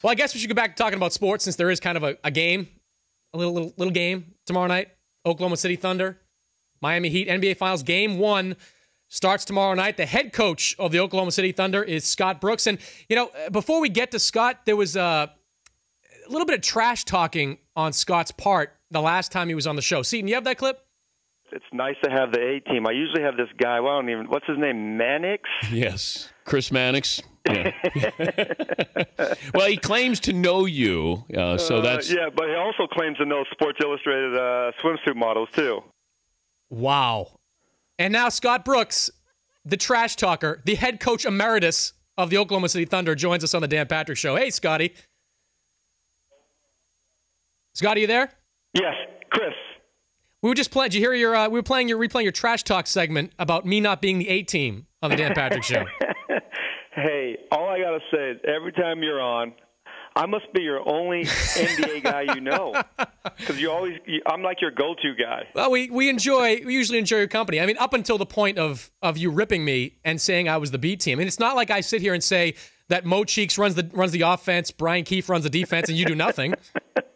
Well, I guess we should go back to talking about sports since there is kind of a game, a little game tomorrow night. Oklahoma City Thunder, Miami Heat, NBA Finals. Game 1 starts tomorrow night. The head coach of the Oklahoma City Thunder is Scott Brooks. And, before we get to Scott, there was a little bit of trash talking on Scott's part the last time he was on the show. Seton, you have that clip? It's nice to have the A team. I usually have this guy. Well, what's his name? Mannix? Yes, Chris Mannix. Yeah. Well, he claims to know you, so that's yeah. But he also claims to know Sports Illustrated swimsuit models too. Wow! And now Scott Brooks, the trash talker, the head coach emeritus of the Oklahoma City Thunder, joins us on the Dan Patrick Show. Hey, Scotty. Scotty, you there? Yes, Chris. We were just playing. Did you hear your? We were replaying your trash talk segment about me not being the A team on the Dan Patrick Show. Hey, all I gotta say is every time you're on, I must be your only NBA guy you know, because I'm like your go-to guy. Well, we usually enjoy your company. I mean, up until the point of you ripping me and saying I was the B team. And it's not like I sit here and say that Mo Cheeks runs the offense, Brian Keefe runs the defense, and you do nothing.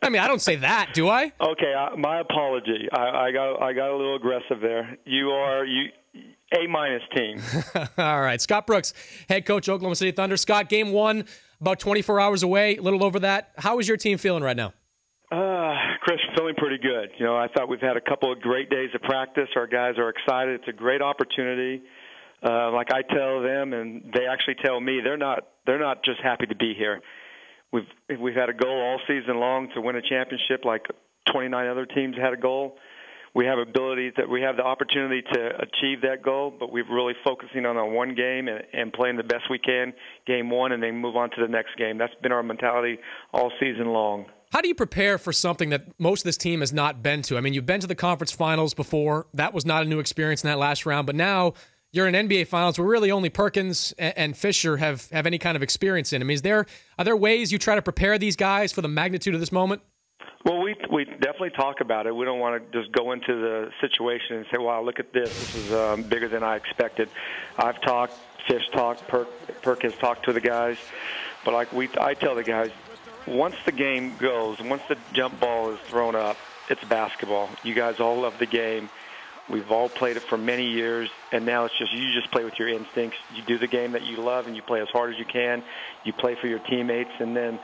I mean, I don't say that, do I? Okay, my apology. I got a little aggressive there. You A- team. All right, Scott Brooks, head coach, Oklahoma City Thunder. Scott, game 1, about 24 hours away, a little over that. How is your team feeling right now? Chris, feeling pretty good. I thought we've had a couple of great days of practice. Our guys are excited. It's a great opportunity. Like I tell them, and they actually tell me, they're not just happy to be here. We've had a goal all season long to win a championship, like 29 other teams had a goal. We have the opportunity to achieve that goal, but we're really focusing on our one game and playing the best we can, game 1, and then move on to the next game. That's been our mentality all season long. How do you prepare for something that most of this team has not been to? I mean, you've been to the conference finals before. That was not a new experience in that last round, but now you're in NBA finals where really only Perkins and Fisher have any kind of experience in. I mean, are there ways you try to prepare these guys for the magnitude of this moment? Well, we definitely talk about it. We don't want to just go into the situation and say, wow, look at this. This is bigger than I expected. I've talked, Fish talked, Perk has talked to the guys. But I tell the guys, once the game goes, once the jump ball is thrown up, it's basketball. You guys all love the game. We've all played it for many years, and now it's you just play with your instincts. You do the game that you love, and you play as hard as you can. You play for your teammates, and then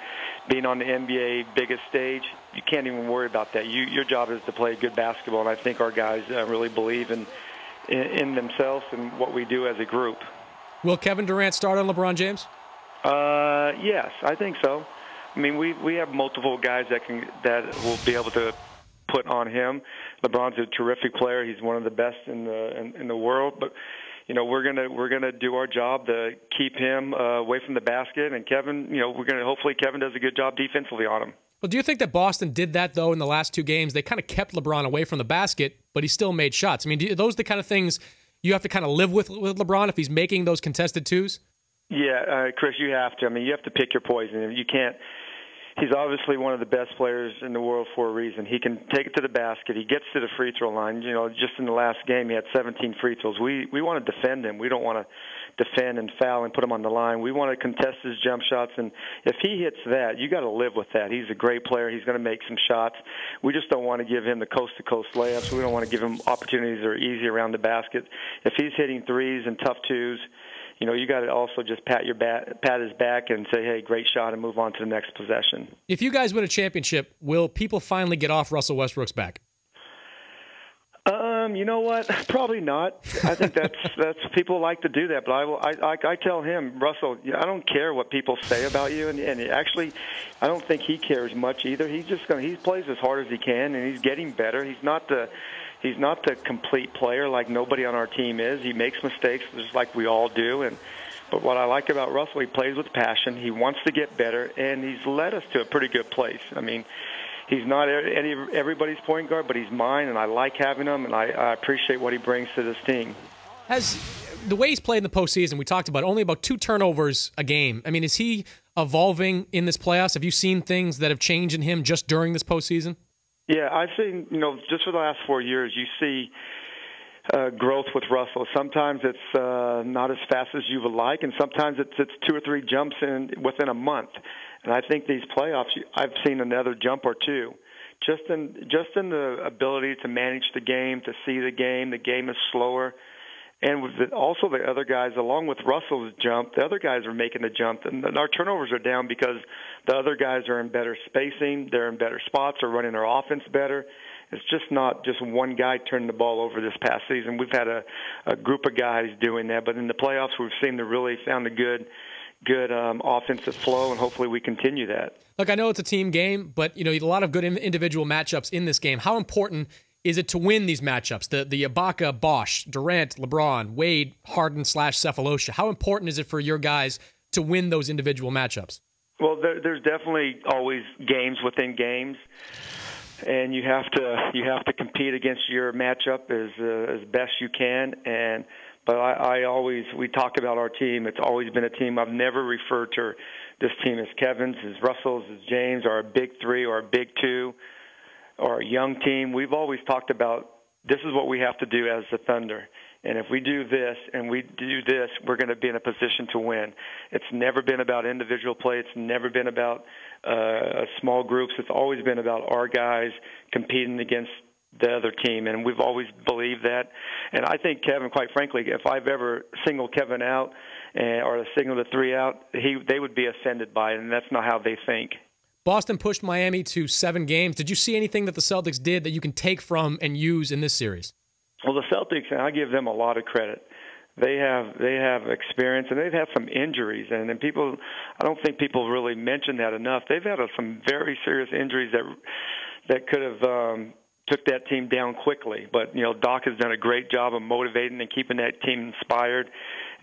being on the NBA biggest stage, you can't even worry about that. Your job is to play good basketball, and I think our guys really believe in themselves and what we do as a group. Will Kevin Durant start on LeBron James? Yes, I think so. I mean, we have multiple guys that will be able to put on him. LeBron's a terrific player. He's one of the best in the world. But we're gonna do our job to keep him away from the basket. And Kevin, hopefully Kevin does a good job defensively on him. Well, do you think that Boston did that though in the last 2 games? They kind of kept LeBron away from the basket, but he still made shots. I mean, are those the kind of things you have to kind of live with LeBron if he's making those contested twos? Yeah, Chris, you have to. I mean, you have to pick your poison. You can't. He's obviously one of the best players in the world for a reason. He can take it to the basket. He gets to the free throw line. Just in the last game, he had 17 free throws. We want to defend him. We don't want to defend and foul and put him on the line. We want to contest his jump shots. And if he hits that, you got to live with that. He's a great player. He's going to make some shots. We just don't want to give him the coast-to-coast layups. We don't want to give him opportunities that are easy around the basket. If he's hitting threes and tough twos, you got to also just pat his back and say, hey, great shot, and move on to the next possession. If you guys win a championship, will people finally get off Russell Westbrook's back? You know what? Probably not. I think that's people like to do that, but I tell him, Russell, I don't care what people say about you, and actually, I don't think he cares much either. He plays as hard as he can, and he's getting better. He's not the complete player like nobody on our team is. He makes mistakes just like we all do. But what I like about Russell, he plays with passion. He wants to get better, and he's led us to a pretty good place. I mean, he's not everybody's point guard, but he's mine, and I like having him, and I appreciate what he brings to this team. Has the way he's played in the postseason, we talked about only about 2 turnovers a game. I mean, is he evolving in this playoffs? Have you seen things that have changed in him just during this postseason? Yeah, I've seen, just for the last 4 years, you see growth with Russell. Sometimes it's not as fast as you would like, and sometimes it's 2 or 3 jumps within a month. And I think these playoffs, I've seen another jump or two. Just in the ability to manage the game, to see the game. The game is slower. And also the other guys, along with Russell's jump, the other guys are making the jump. And our turnovers are down because the other guys are in better spacing. They're in better spots. They're running their offense better. It's just not just one guy turning the ball over this past season. We've had a group of guys doing that. But in the playoffs, we've seemed to really found a good offensive flow, and hopefully we continue that. Look, I know it's a team game, but a lot of good individual matchups in this game. How important is it to win these matchups? The Ibaka, Bosch, Durant, LeBron, Wade, Harden / Cephalosha. How important is it for your guys to win those individual matchups? Well, there's definitely always games within games, and you have to compete against your matchup as best you can. But we talk about our team. It's always been a team. I've never referred to this team as Kevin's, as Russell's, as James, or a big three, or a big two, or a young team. We've always talked about this is what we have to do as the Thunder. And if we do this and we do this, we're going to be in a position to win. It's never been about individual play. It's never been about small groups. It's always been about our guys competing against the other team, and we've always believed that. And I think Kevin, quite frankly, if I've ever singled Kevin out or singled the three out, they would be offended by it, and that's not how they think. Boston pushed Miami to 7 games. Did you see anything that the Celtics did that you can take from and use in this series? Well, the Celtics, and I give them a lot of credit. They have experience, and they've had some injuries, and I don't think people really mention that enough. They've had some very serious injuries that could have took that team down quickly. But Doc has done a great job of motivating and keeping that team inspired.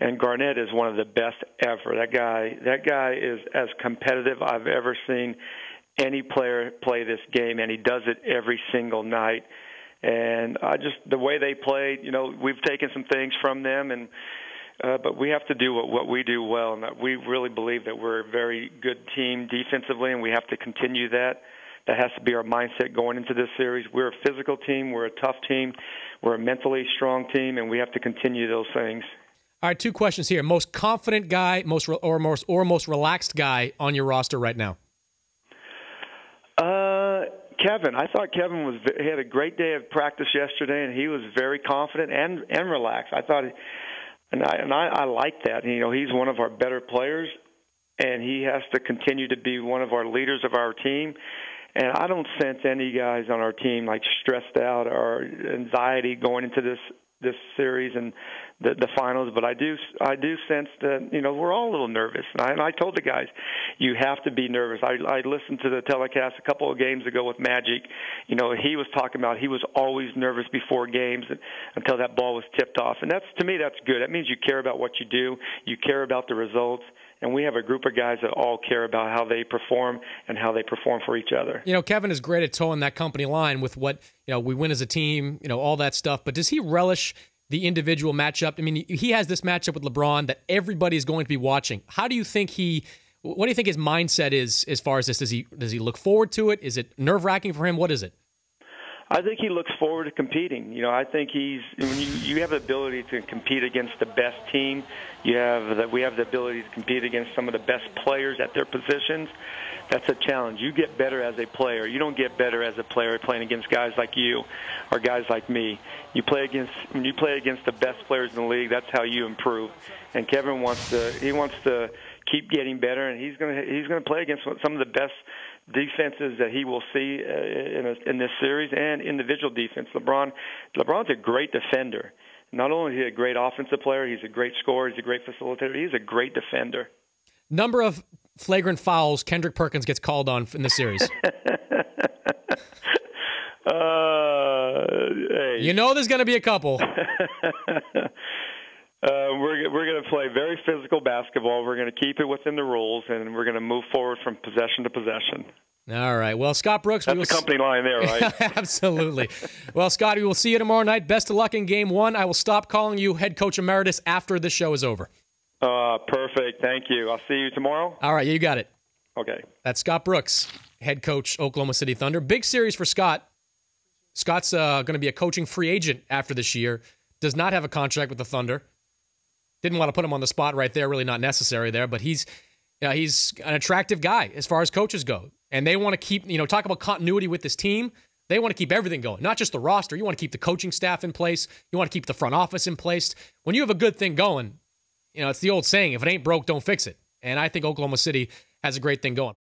And Garnett is one of the best ever. That guy is as competitive I've ever seen any player play this game, and he does it every single night. And the way they played, we've taken some things from them, and but we have to do what we do well, and we really believe that we're a very good team defensively, and we have to continue that. That has to be our mindset going into this series. We're a physical team. We're a tough team. We're a mentally strong team, and we have to continue those things. All right, 2 questions here. Most confident guy, most relaxed guy on your roster right now? Kevin. I thought Kevin he had a great day of practice yesterday, and he was very confident and relaxed. I thought, I like that. He's one of our better players, and he has to continue to be one of our leaders of our team. And I don't sense any guys on our team like stressed out or anxiety going into this series and the finals, but I do sense that we're all a little nervous, and I told the guys, you have to be nervous. I listened to the telecast a couple of games ago with Magic. He was talking about he was always nervous before games until that ball was tipped off, and to me that's good. That means you care about what you do, you care about the results, and we have a group of guys that all care about how they perform and how they perform for each other. Kevin is great at towing that company line with what we win as a team, all that stuff, but does he relish the individual matchup? I mean, he has this matchup with LeBron that everybody is going to be watching. What do you think his mindset is as far as this? Does he look forward to it? Is it nerve-wracking for him? What is it? I think he looks forward to competing. I think when you have the ability to compete against the best team, we have the ability to compete against some of the best players at their positions. That's a challenge. You get better as a player. You don't get better as a player playing against guys like you or guys like me. When you play against the best players in the league, that's how you improve. And Kevin wants to keep getting better, and he's going to play against some of the best defenses that he will see in this series, and individual defense. LeBron's a great defender. Not only is he a great offensive player, he's a great scorer, he's a great facilitator, he's a great defender. Number of flagrant fouls Kendrick Perkins gets called on in the series. Hey. There's going to be a couple. We're going to play very physical basketball. We're going to keep it within the rules, and we're going to move forward from possession to possession. All right. Well, Scott Brooks. That's the company line there, right? Absolutely. Well, Scotty, we'll see you tomorrow night. Best of luck in Game 1. I will stop calling you head coach emeritus after the show is over. Perfect. Thank you. I'll see you tomorrow. All right. You got it. Okay. That's Scott Brooks, head coach, Oklahoma City Thunder. Big series for Scott. Scott's going to be a coaching free agent after this year. Does not have a contract with the Thunder. Didn't want to put him on the spot right there. Really not necessary there. But he's he's an attractive guy as far as coaches go. And they want to keep, talk about continuity with this team. They want to keep everything going, not just the roster. You want to keep the coaching staff in place. You want to keep the front office in place. When you have a good thing going, it's the old saying, if it ain't broke, don't fix it. And I think Oklahoma City has a great thing going.